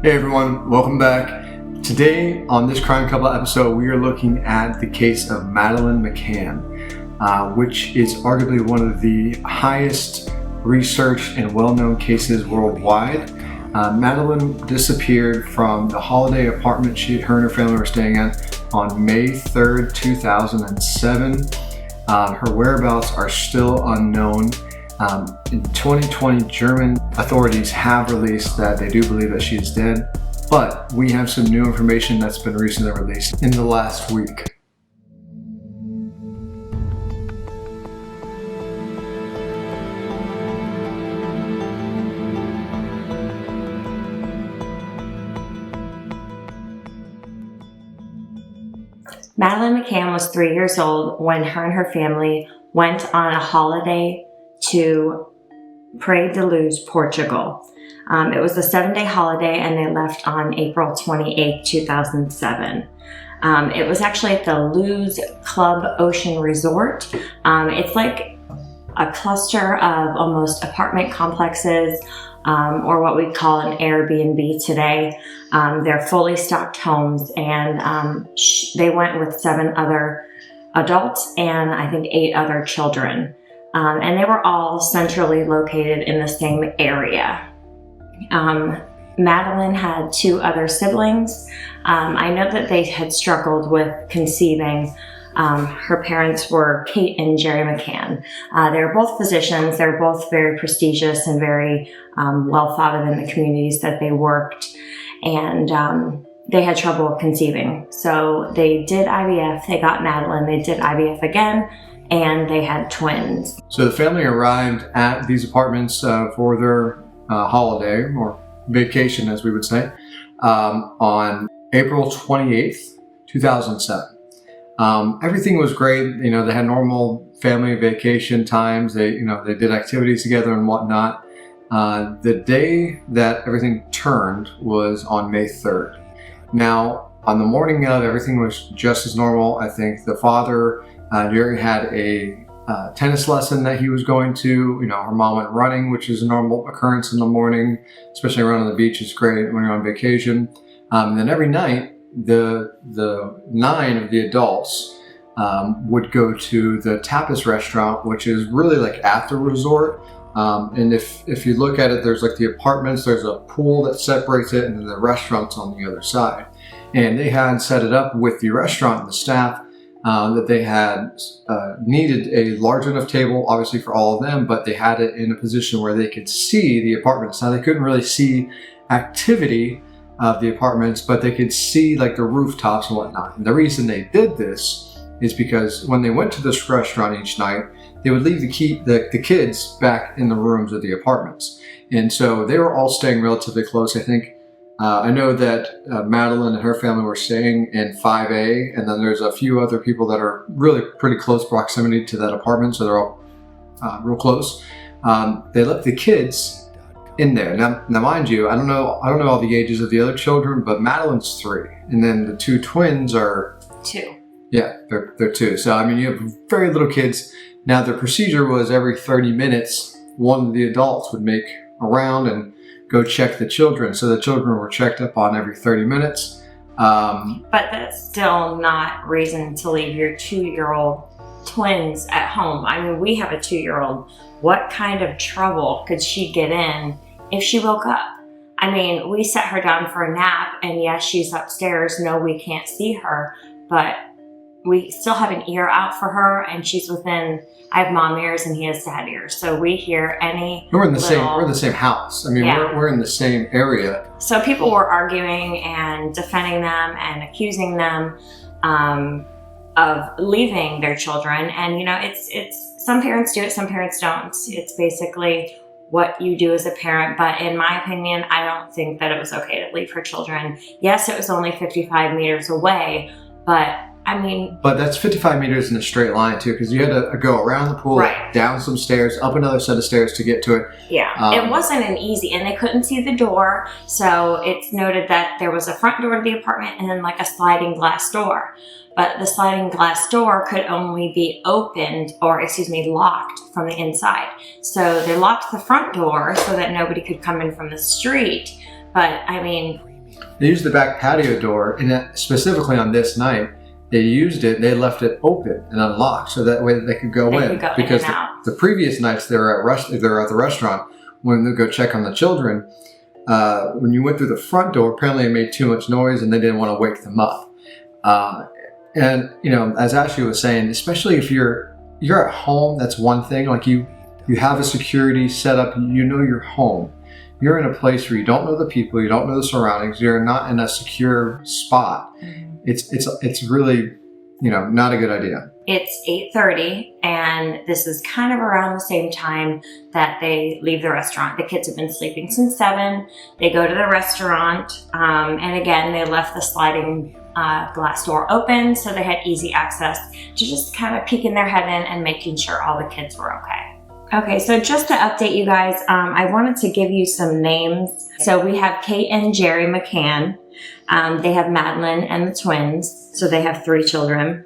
Hey everyone, welcome back. Today on this Crime Couple episode, we are looking at the case of Madeleine McCann, which is arguably one of the highest researched and well-known cases worldwide. Madeleine disappeared from the holiday apartment her and her family were staying at on May 3rd, 2007. Her whereabouts are still unknown. In 2020, German authorities have released that they do believe that she is dead, but we have some new information that's been recently released in the last week. Madeleine McCann was 3 years old when her and her family went on a holiday to Praia de Luz, Portugal. It was a 7-day holiday and they left on April 28, 2007. It was actually at the Luz Club Ocean Resort. It's like a cluster of almost apartment complexes, or what we call an Airbnb today. They're fully stocked homes, and they went with 7 other adults and I think 8 other children. And they were all centrally located in the same area. Madeleine had 2 other siblings. I know that they had struggled with conceiving. Her parents were Kate and Gerry McCann. They were both physicians. They were both very prestigious and very well thought of in the communities that they worked. And they had trouble conceiving. So they did IVF. They got Madeleine. They did IVF again, and they had twins. So the family arrived at these apartments for their holiday, or vacation as we would say, on April 28th, 2007. Everything was great. You know, they had normal family vacation times. They did activities together and whatnot. The day that everything turned was on May 3rd. Now, on the morning of, everything was just as normal. I think the father, Gerry, had a tennis lesson that he was going to. Her mom went running, which is a normal occurrence in the morning, especially around on the beach. It's great when you're on vacation. And then every night, the 9 of the adults would go to the tapas restaurant, which is really like at the resort. And if you look at it, there's like the apartments, there's a pool that separates it, and then the restaurant's on the other side. And they had set it up with the restaurant and the staff that they had needed a large enough table, obviously for all of them, but they had it in a position where they could see the apartments. Now they couldn't really see activity of the apartments, but they could see like the rooftops and whatnot. And the reason they did this is because when they went to this restaurant each night, they would leave the kids back in the rooms of the apartments. And so they were all staying relatively close. I think, I know that Madeleine and her family were staying in 5A, and then there's a few other people that are really pretty close proximity to that apartment, so they're all real close. They left the kids in there. Now mind you, I don't know all the ages of the other children, but Madeleine's 3, and then the 2 twins are 2. Yeah, they're 2. So I mean, you have very little kids. Now the procedure was every 30 minutes, one of the adults would make a round and go check the children. So the children were checked up on every 30 minutes. But that's still not reason to leave your 2-year-old twins at home. I mean, we have a 2-year-old. What kind of trouble could she get in if she woke up? I mean, we set her down for a nap, and yes, she's upstairs. No, we can't see her, but we still have an ear out for her, and she's within, I have mom ears and he has dad ears. So we hear any We're in the same house. I mean, yeah. we're in the same area. So people were arguing and defending them and accusing them of leaving their children. And it's some parents do it, some parents don't. It's basically what you do as a parent. But in my opinion, I don't think that it was okay to leave her children. Yes, it was only 55 meters away, but I mean... But that's 55 meters in a straight line too, because you had to go around the pool, right, down some stairs, up another set of stairs to get to it. Yeah, it wasn't an easy, and they couldn't see the door. So it's noted that there was a front door to the apartment and then like a sliding glass door. But the sliding glass door could only be opened, or locked from the inside. So they locked the front door so that nobody could come in from the street. But I mean, They used the back patio door, and specifically on this night, they used it. They left it open and unlocked, so that way that they could go in. Because the previous nights they were at the restaurant, when they go check on the children, when you went through the front door, apparently it made too much noise, and they didn't want to wake them up. And you know, as Ashley was saying, especially if you're at home, that's one thing. Like you have a security set up. You know you're home. You're in a place where you don't know the people, you don't know the surroundings. You're not in a secure spot. It's really, you know, not a good idea. It's 8:30, and this is kind of around the same time that they leave the restaurant. The kids have been sleeping since 7. They go to the restaurant, and again, they left the sliding glass door open, so they had easy access to just kind of peeking their head in and making sure all the kids were okay. Okay, so just to update you guys, I wanted to give you some names. So we have Kate and Gerry McCann. They have Madeleine and the twins, so they have 3 children.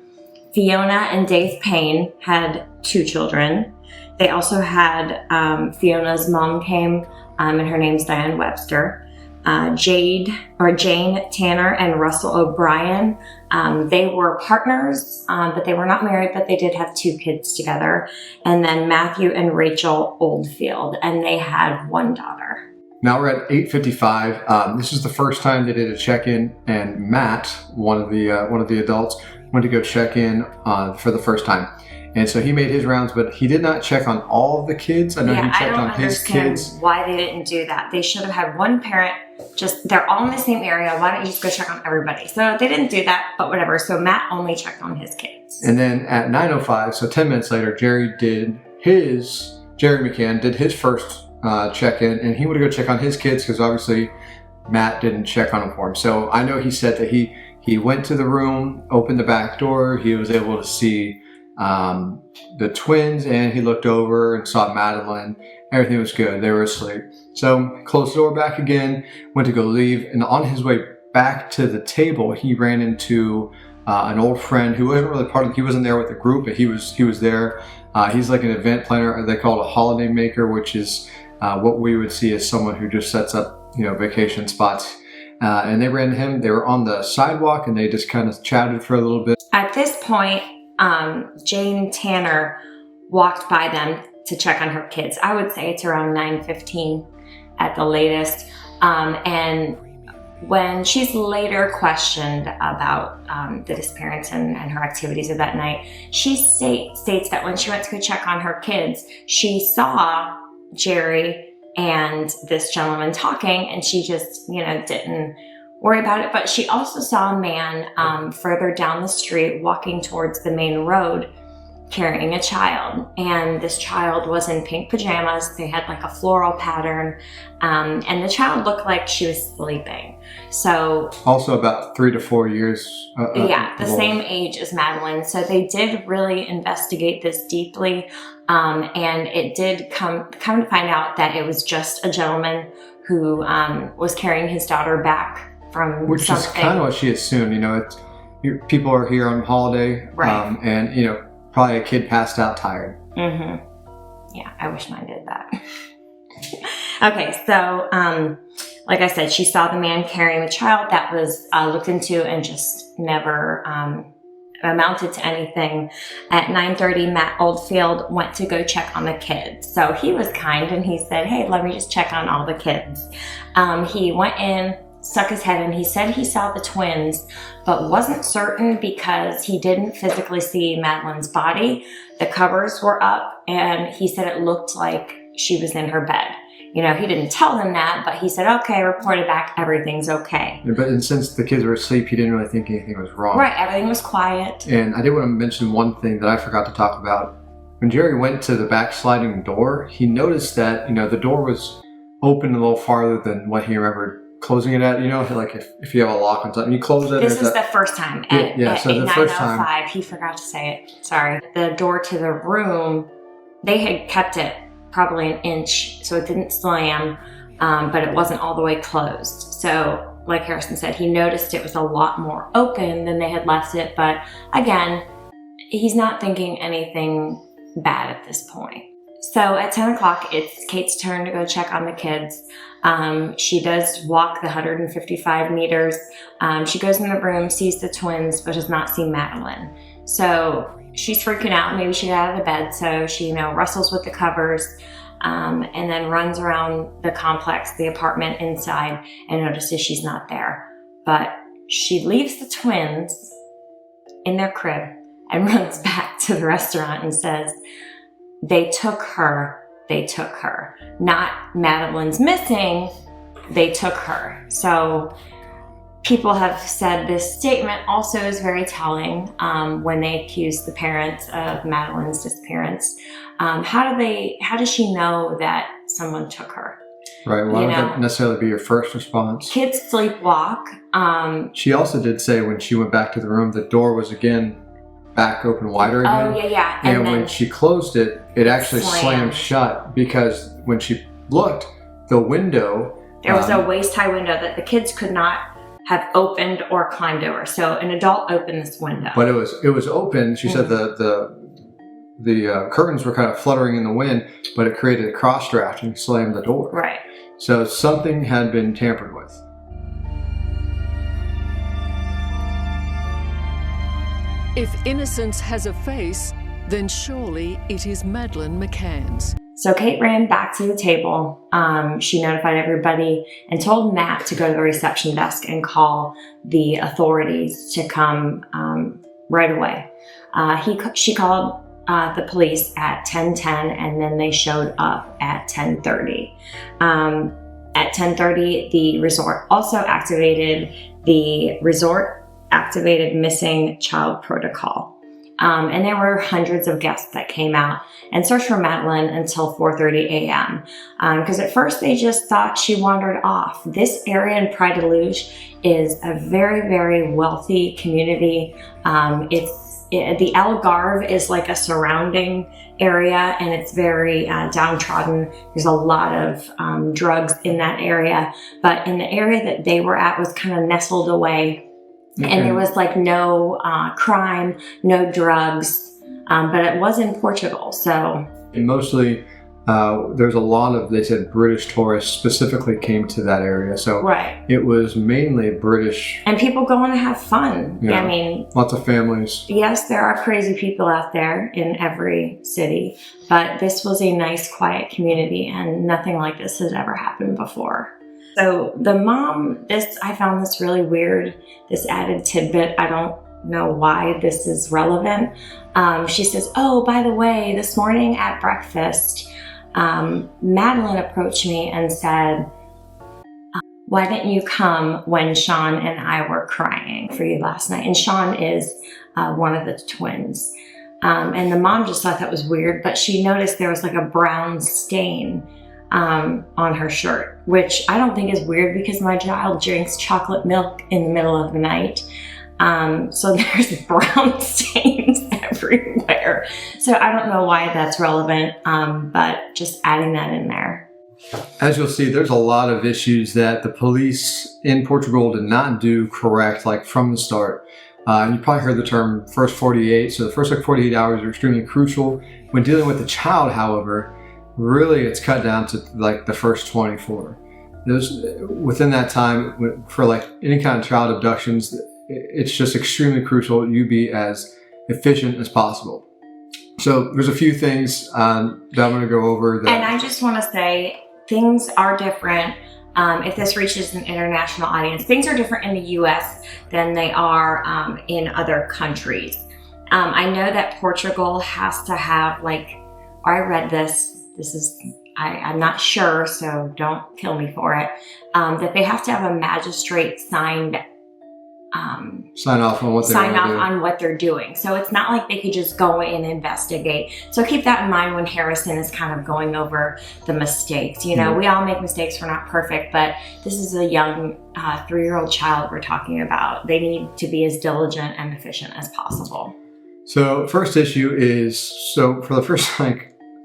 Fiona and Dave Payne had 2 children. They also had Fiona's mom came, and her name's Diane Webster. Jane Tanner and Russell O'Brien. They were partners, but they were not married, but they did have 2 kids together. And then Matthew and Rachel Oldfield, and they had 1 daughter. Now we're at 8:55. This is the first time they did a check-in, and Matt, one of the adults, went to go check in for the first time. And so he made his rounds, but he did not check on all of the kids. I know he checked on his kids. Why they didn't do that. They should have had one parent, they're all in the same area. Why don't you just go check on everybody? So they didn't do that, but whatever. So Matt only checked on his kids. And then at 9:05, so 10 minutes later, Gerry McCann did his first check-in, and he went to go check on his kids because obviously Matt didn't check on them for him. So I know he said that he went to the room, opened the back door. He was able to see the twins, and he looked over and saw Madeleine. Everything was good. They were asleep. So closed the door back again, went to go leave, and on his way back to the table, he ran into an old friend who wasn't really he wasn't there with the group, but he was there. He's like an event planner. They call it a holiday maker, which is what we would see as someone who just sets up, you know, vacation spots. And they ran into him. They were on the sidewalk, and they just kind of chatted for a little bit. At this point, Jane Tanner walked by them to check on her kids. I would say it's around 9:15 at the latest. And when she's later questioned about the disappearance and her activities of that night, she states that when she went to go check on her kids, she saw Gerry and this gentleman talking, and she just, you know, didn't worry about it. But she also saw a man further down the street walking towards the main road carrying a child, and this child was in pink pajamas. They had like a floral pattern, and the child looked like she was sleeping. So also about 3 to 4 years. The same age as Madeleine. So they did really investigate this deeply, and it did come to find out that it was just a gentleman who was carrying his daughter back from which something. is kind of what she assumed. You know, people are here on holiday, right? And you know, probably a kid passed out tired. Mm-hmm. Yeah, I wish mine did that. Okay, so like I said, she saw the man carrying the child. That was looked into and just never amounted to anything. At 9:30, Matt Oldfield went to go check on the kids. So he was kind, and he said, hey, let me just check on all the kids. He went in, stuck his head in. He said he saw the twins, but wasn't certain because he didn't physically see Madeleine's body. The covers were up, and he said it looked like she was in her bed. You know, he didn't tell them that, but he said, okay, reported back, everything's okay. But since the kids were asleep, he didn't really think anything was wrong. Right, everything was quiet. And I did want to mention one thing that I forgot to talk about. When Gerry went to the back sliding door, he noticed that, you know, the door was open a little farther than what he remembered closing it at. You know, like if you have a lock on something, you close it. This is the first time. So the first time. He forgot to say it. Sorry. The door to the room, they had kept it probably an inch, so it didn't slam, but it wasn't all the way closed. So like Harrison said, he noticed it was a lot more open than they had left it. But again, he's not thinking anything bad at this point. So at 10 o'clock, it's Kate's turn to go check on the kids. She does walk the 155 meters. She goes in the room, sees the twins, but does not see Madeleine. So she's freaking out. Maybe she got out of the bed. So she, wrestles with the covers and then runs around the complex, the apartment inside, and notices she's not there. But she leaves the twins in their crib and runs back to the restaurant and says, they took her. Not Madeleine's missing, they took her. So people have said this statement also is very telling when they accuse the parents of Madeleine's disappearance. How does she know that someone took her? Right, why would that necessarily be your first response? Kids sleepwalk. She also did say when she went back to the room, the door was again back open wider again. Oh, yeah. And when she closed it, it actually slammed shut, because when she looked, the window... There was a waist-high window that the kids could not have opened or climbed over. So an adult opened this window. But it was open. She said the curtains were kind of fluttering in the wind, but it created a cross draft and slammed the door. Right. So something had been tampered with. If innocence has a face, then surely it is Madeleine McCann's. So Kate ran back to the table. She notified everybody and told Matt to go to the reception desk and call the authorities to come right away. She called the police at 10:10, and then they showed up at 10:30. At 10:30, the resort also activated missing child protocol. And there were hundreds of guests that came out and searched for Madeleine until 4:30 a.m. Because at first they just thought she wandered off. This area in Praia da Luz is a very, very wealthy community. The Algarve is like a surrounding area, and it's very downtrodden. There's a lot of drugs in that area, but in the area that they were at was kind of nestled away. Okay. And there was like no crime, no drugs, but it was in Portugal, so. And mostly, there's a lot of, they said, British tourists specifically came to that area, so right. It was mainly British. And people going to have fun. Yeah. I mean, lots of families. Yes, there are crazy people out there in every city, but this was a nice, quiet community, and nothing like this has ever happened before. So the mom, I found this really weird, this added tidbit. I don't know why this is relevant. She says, oh, by the way, this morning at breakfast, Madeleine approached me and said, why didn't you come when Sean and I were crying for you last night? And Sean is one of the twins. And the mom just thought that was weird, but she noticed there was like a brown stain on her shirt, which I don't think is weird because my child drinks chocolate milk in the middle of the night. So there's brown stains everywhere. So I don't know why that's relevant, but just adding that in there. As you'll see, there's a lot of issues that the police in Portugal did not do correct, like from the start. You probably heard the term first 48. So the first 48 hours are extremely crucial. When dealing with the child, however, really it's cut down to like the first 24. Within that time, for like any kind of child abductions, it's just extremely crucial you be as efficient as possible. So there's a few things that I'm going to go over. And I just want to say things are different. If this reaches an international audience, things are different in the US than they are in other countries. I know that Portugal has to have I read this is, I'm not sure, so don't kill me for it, that they have to have a magistrate sign off on what they're doing. So it's not like they could just go in and investigate. So keep that in mind when Harrison is kind of going over the mistakes. We all make mistakes, we're not perfect, but this is a young 3-year-old child we're talking about. They need to be as diligent and efficient as possible. So first issue is, so for the first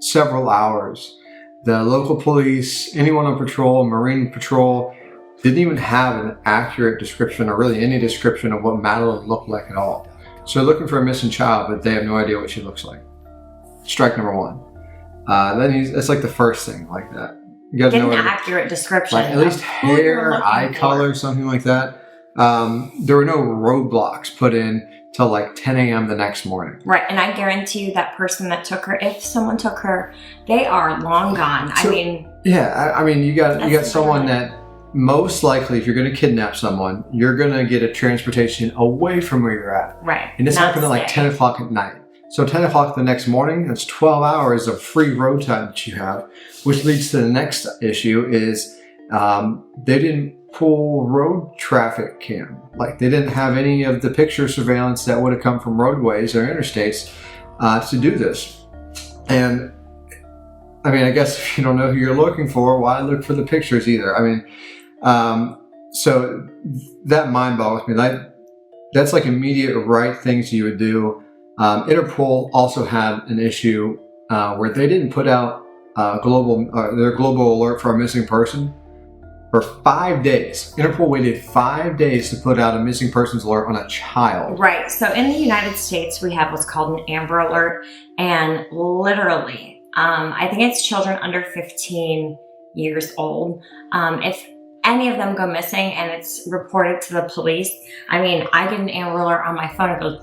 several hours, the local police, anyone on patrol, Marine patrol, didn't even have an accurate description or really any description of what Madeleine looked like at all. So they're looking for a missing child, but they have no idea what she looks like. Strike number one. It's like the first thing like that. You guys Get know an what accurate description. like at least of who you're hair, looking eye for. color, something like that. There were no roadblocks put in till like 10 a.m. the next morning. Right, and I guarantee you that person that took her, if someone took her, they are long gone. So, I mean, yeah, I mean, you got That's someone literally- that most likely, if you're going to kidnap someone, you're going to get a transportation away from where you're at, right. and this not happened at like stay. 10 o'clock at night. So 10 o'clock the next morning, that's 12 hours of free road time that you have, which leads to the next issue is they didn't pull road traffic cam. Like they didn't have any of the picture surveillance that would have come from roadways or interstates to do this. And I mean, I guess if you don't know who you're looking for, why look for the pictures either? I mean, so that mind boggles me. That's like immediate right things you would do. Interpol also had an issue where they didn't put out their global alert for a missing person for 5 days. Interpol waited 5 days to put out a missing persons alert on a child. Right. So in the United States, we have what's called an Amber Alert, and literally, I think it's children under 15 years old. If any of them go missing and it's reported to the police, I mean, I get an Amber Alert on my phone. It goes,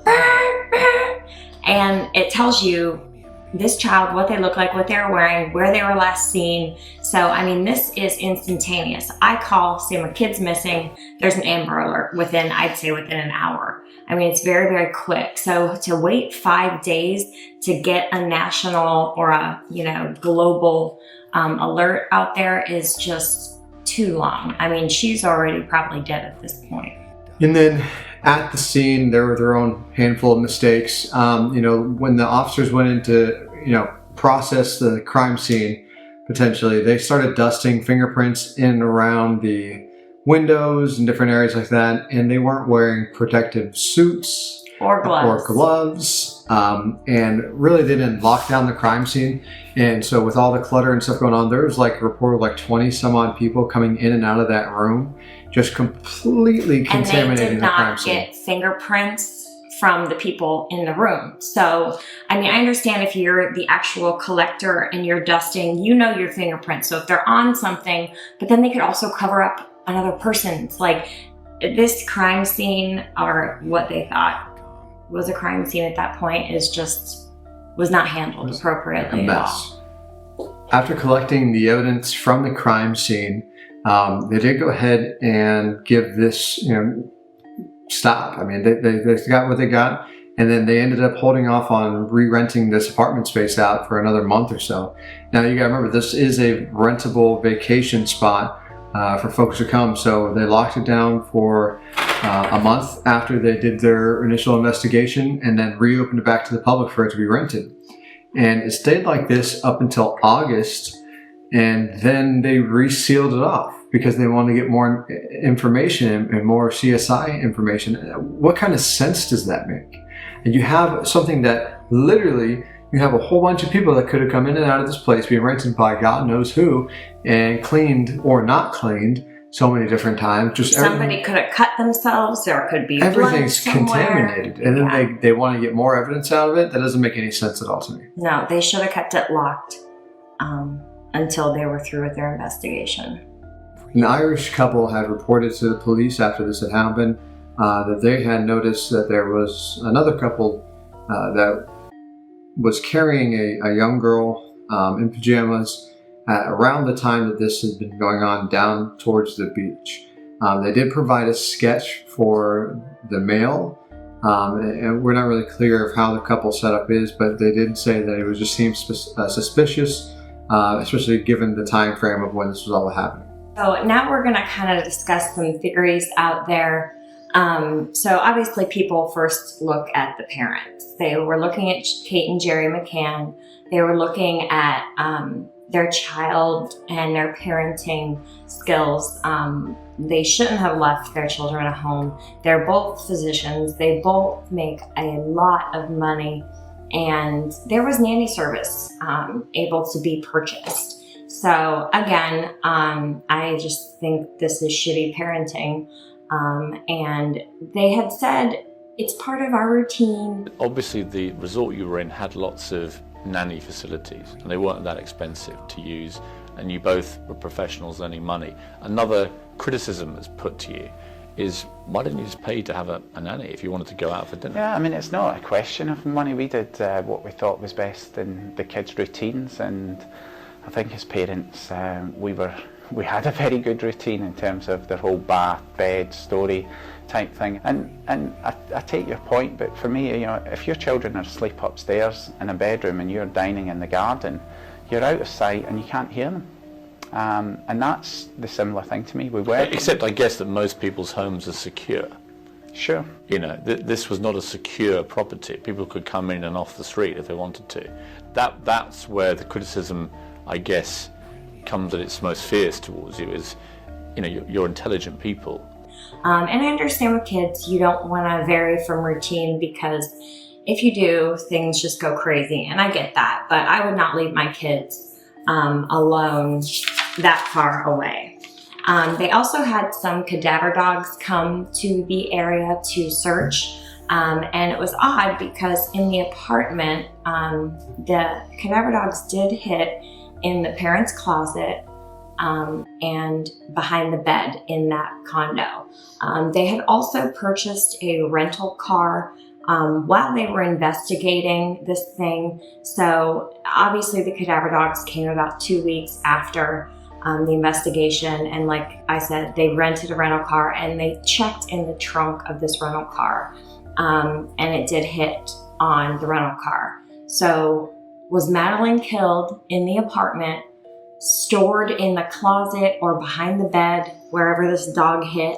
and it tells you this child, what they look like, what they were wearing, where they were last seen. So, I mean, this is instantaneous. I call, say my kid's missing, there's an Amber Alert I'd say within an hour. I mean, it's very, very quick. So to wait 5 days to get a national or a, global alert out there is just too long. I mean, she's already probably dead at this point. And then at the scene, there were their own handful of mistakes. When the officers went in to, process the crime scene, potentially, they started dusting fingerprints in and around the windows and different areas like that. And they weren't wearing protective suits Or gloves. And really they didn't lock down the crime scene. And so with all the clutter and stuff going on, there was like a report of like 20 some odd people coming in and out of that room, just completely contaminating the crime scene. And they did not get fingerprints from the people in the room. So, I mean, I understand if you're the actual collector and you're dusting, your fingerprints. So if they're on something, but then they could also cover up another person's. Like this crime scene, or what they thought was a crime scene at that point, was not handled appropriately A mess. After collecting the evidence from the crime scene, they did go ahead and give this, stop. I mean, they got what they got, and then they ended up holding off on re-renting this apartment space out for another month or so. Now, you gotta remember, this is a rentable vacation spot for folks to come, so they locked it down for a month after they did their initial investigation, and then reopened it back to the public for it to be rented. And it stayed like this up until August, and then they resealed it off because they wanted to get more information and more CSI information. What kind of sense does that make? And you have something that literally, you have a whole bunch of people that could have come in and out of this place, being rented by God knows who, and cleaned or not cleaned so many different times. Just somebody could have cut themselves, or could be everything's blood somewhere. contaminated, and then they want to get more evidence out of it. That doesn't make any sense at all to me. No, they should have kept it locked until they were through with their investigation. An Irish couple had reported to the police after this had happened that they had noticed that there was another couple that was carrying a young girl in pajamas around the time that this had been going on down towards the beach. They did provide a sketch for the male, and we're not really clear of how the couple setup is, but they did say that it was just seemed suspicious, especially given the time frame of when this was all happening. So now we're going to kind of discuss some theories out there. So obviously people first look at the parents. They were looking at Kate and Gerry McCann. They were looking at their child and their parenting skills. They shouldn't have left their children at home. They're both physicians. They both make a lot of money, and there was nanny service able to be purchased. So again, I just think this is shitty parenting. And they had said, it's part of our routine. Obviously the resort you were in had lots of nanny facilities, and they weren't that expensive to use, and you both were professionals earning money. Another criticism that's put to you is, why didn't you just pay to have a nanny if you wanted to go out for dinner? Yeah, I mean, it's not a question of money. We did what we thought was best in the kids' routines, and I think as parents we had a very good routine in terms of their whole bath, bed, story type thing. And I take your point, but for me, you know, if your children are asleep upstairs in a bedroom and you're dining in the garden, you're out of sight and you can't hear them. And that's the similar thing to me. We were, except I guess that most people's homes are secure. Sure. You know, this was not a secure property. People could come in and off the street if they wanted to. That's where the criticism, I guess, comes at its most fierce towards you, is, you know, you're intelligent people. And I understand with kids, you don't want to vary from routine, because if you do, things just go crazy. And I get that, but I would not leave my kids alone that far away. They also had some cadaver dogs come to the area to search. And it was odd because in the apartment, the cadaver dogs did hit in the parents' closet and behind the bed in that condo. They had also purchased a rental car while they were investigating this thing. So obviously the cadaver dogs came about 2 weeks after the investigation. And like I said, they rented a rental car and they checked in the trunk of this rental car. And it did hit on the rental car. So was Madeleine killed in the apartment, stored in the closet or behind the bed, wherever this dog hit,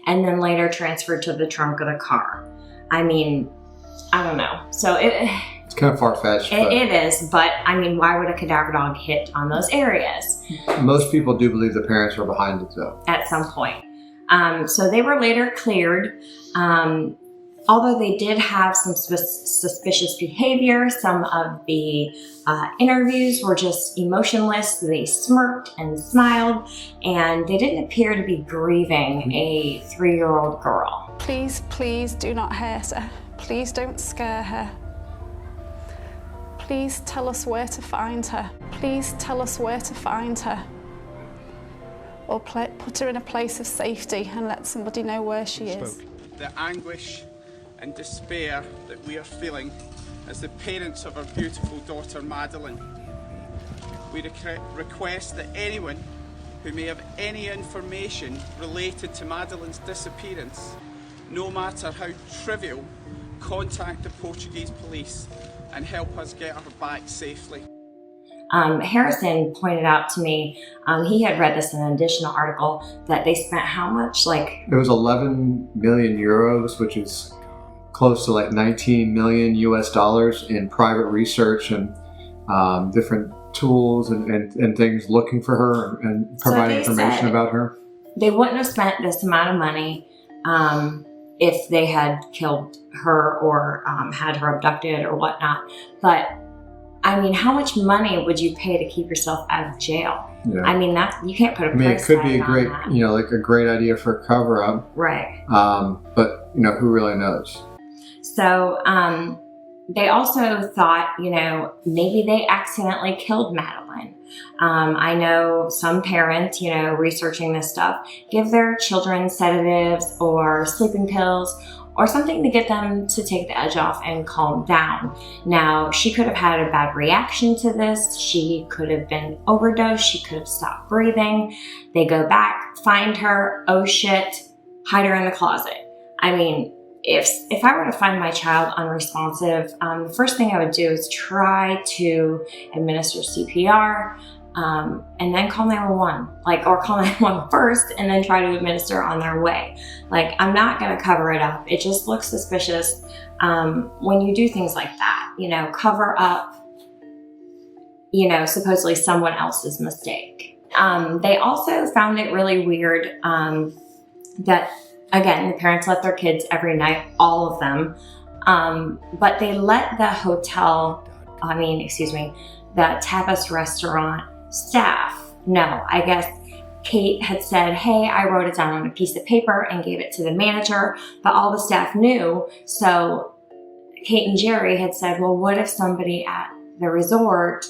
and then later transferred to the trunk of the car? I mean, I don't know. So it's kind of far-fetched. It is, but I mean, why would a cadaver dog hit on those areas? Most people do believe the parents were behind it, though. At some point. So they were later cleared. Although they did have some suspicious behavior, some of the interviews were just emotionless. They smirked and smiled, and they didn't appear to be grieving a 3-year-old girl. Please, please do not hurt her. Please don't scare her. Please tell us where to find her. Please tell us where to find her. Or put her in a place of safety and let somebody know where she is. The anguish and despair that we are feeling as the parents of our beautiful daughter Madeleine. We request that anyone who may have any information related to Madeleine's disappearance, no matter how trivial, contact the Portuguese police and help us get her back safely. Harrison pointed out to me, he had read this in an additional article, that they spent how much? It was 11 million euros, which is close to like 19 million US dollars in private research and different tools and things looking for her and providing information about her. They wouldn't have spent this amount of money if they had killed her or had her abducted or whatnot. But I mean, how much money would you pay to keep yourself out of jail? Yeah. I mean, you can't put a price tag on that. It could be a great, like a great idea for a cover-up. Right. But who really knows? So they also thought, maybe they accidentally killed Madeleine. I know some parents, researching this stuff, give their children sedatives or sleeping pills or something to get them to take the edge off and calm down. Now, she could have had a bad reaction to this. She could have been overdosed. She could have stopped breathing. They go back, find her, oh shit, hide her in the closet. I mean, if I were to find my child unresponsive, the first thing I would do is try to administer CPR, and then call 911, or call 911 first and then try to administer on their way. I'm not gonna cover it up. It just looks suspicious when you do things like that, cover up, supposedly someone else's mistake. They also found it really weird that, again, the parents let their kids every night, all of them, but they let the the Tapas restaurant staff know. I guess Kate had said, hey, I wrote it down on a piece of paper and gave it to the manager, but all the staff knew. So Kate and Gerry had said, well, what if somebody at the resort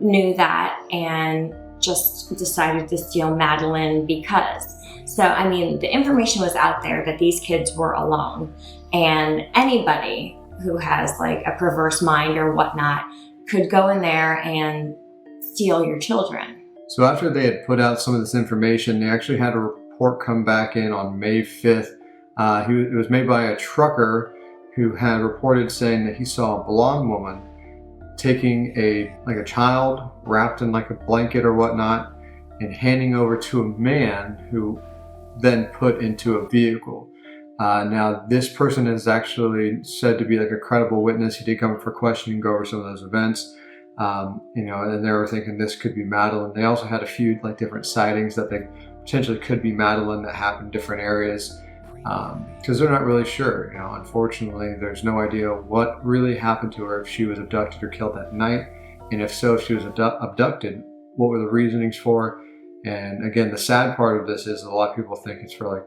knew that and just decided to steal Madeleine because. So, I mean, the information was out there that these kids were alone, and anybody who has like a perverse mind or whatnot could go in there and steal your children. So after they had put out some of this information, they actually had a report come back in on May 5th. It was made by a trucker who had reported saying that he saw a blonde woman taking a child wrapped in like a blanket or whatnot and handing over to a man who then put into a vehicle. Now this person is actually said to be like a credible witness. He did come for questioning, go over some of those events. And they were thinking this could be Madeleine. They also had a few like different sightings that they potentially could be Madeleine that happened in different areas, because they're not really sure. Unfortunately, there's no idea what really happened to her, if she was abducted or killed that night, and if so, if she was abducted, what were the reasonings for? And again, the sad part of this is a lot of people think it's for like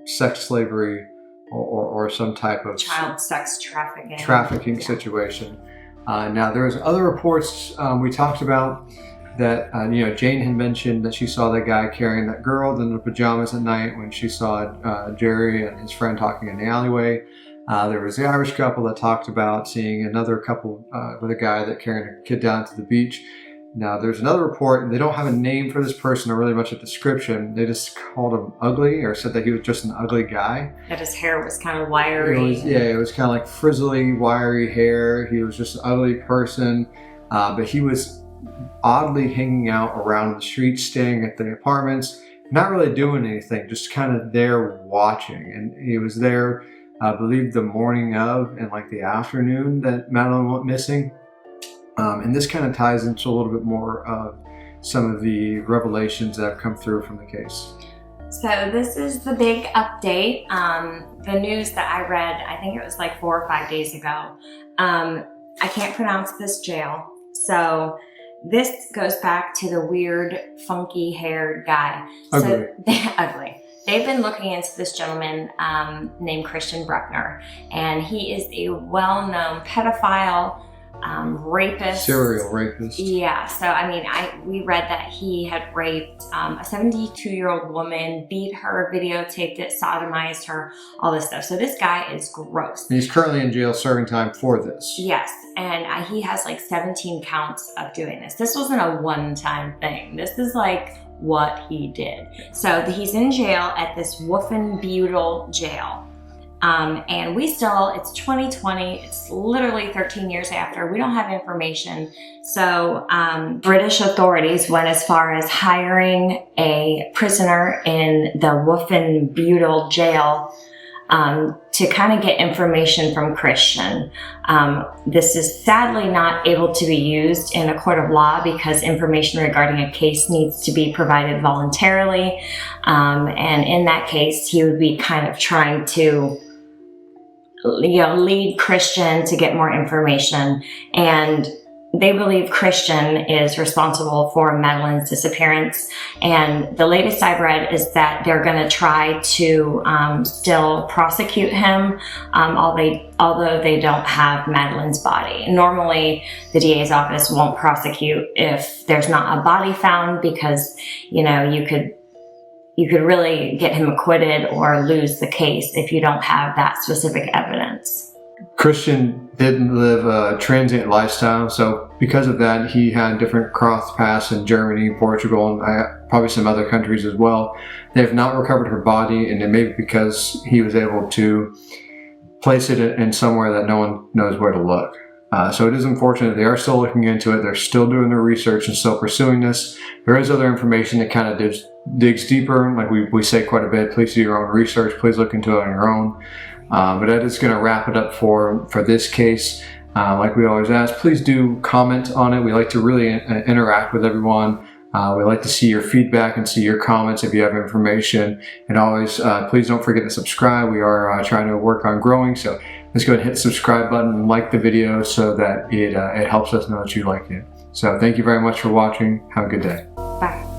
sex slavery or some type of child sex trafficking situation. Now there was other reports we talked about that Jane had mentioned that she saw that guy carrying that girl in the pajamas at night when she saw Gerry and his friend talking in the alleyway. There was the Irish couple that talked about seeing another couple with a guy that carrying a kid down to the beach. Now there's another report, and they don't have a name for this person or really much a description. They just called him ugly, or said that he was just an ugly guy. That his hair was kind of wiry. It was kind of like frizzly, wiry hair. He was just an ugly person, but he was oddly hanging out around the street, staying at the apartments, not really doing anything, just kind of there watching. And he was there, I believe, the morning of and like the afternoon that Madeleine went missing. And this kind of ties into a little bit more of some of the revelations that have come through from the case. So this is the big update. The news that I read, I think it was like 4 or 5 days ago. I can't pronounce this jail. So this goes back to the weird, funky haired guy. Ugly. Ugly. They've been looking into this gentleman named Christian Bruckner, and he is a well-known pedophile, rapist. Serial rapist. Yeah, so I mean, we read that he had raped a 72-year-old woman, beat her, videotaped it, sodomized her, all this stuff. So this guy is gross. And he's currently in jail serving time for this. Yes, and he has like 17 counts of doing this. This wasn't a one-time thing. This is like what he did. So he's in jail at this Wolfenbüttel jail. And it's 2020, it's literally 13 years after, we don't have information. So British authorities went as far as hiring a prisoner in the Wolfenbüttel jail to kind of get information from Christian. This is sadly not able to be used in a court of law because information regarding a case needs to be provided voluntarily. And in that case, he would be kind of trying to lead Christian to get more information, and they believe Christian is responsible for Madeleine's disappearance. And the latest I've read is that they're going to try to still prosecute him, although they don't have Madeleine's body. Normally, the DA's office won't prosecute if there's not a body found, because you could really get him acquitted or lose the case if you don't have that specific evidence. Christian didn't live a transient lifestyle, so because of that, he had different cross paths in Germany, Portugal, and probably some other countries as well. They have not recovered her body, and it may be because he was able to place it in somewhere that no one knows where to look. So it is unfortunate. They are still looking into it. They're still doing their research and still pursuing this. There is other information that kind of digs deeper. Like we say quite a bit, please do your own research. Please look into it on your own. But that is going to wrap it up for this case. Like we always ask, please do comment on it. We like to really interact with everyone. We like to see your feedback and see your comments if you have information. And always, please don't forget to subscribe. We are trying to work on growing. So let's go ahead and hit the subscribe button and like the video so that it helps us know that you like it. So thank you very much for watching. Have a good day. Bye.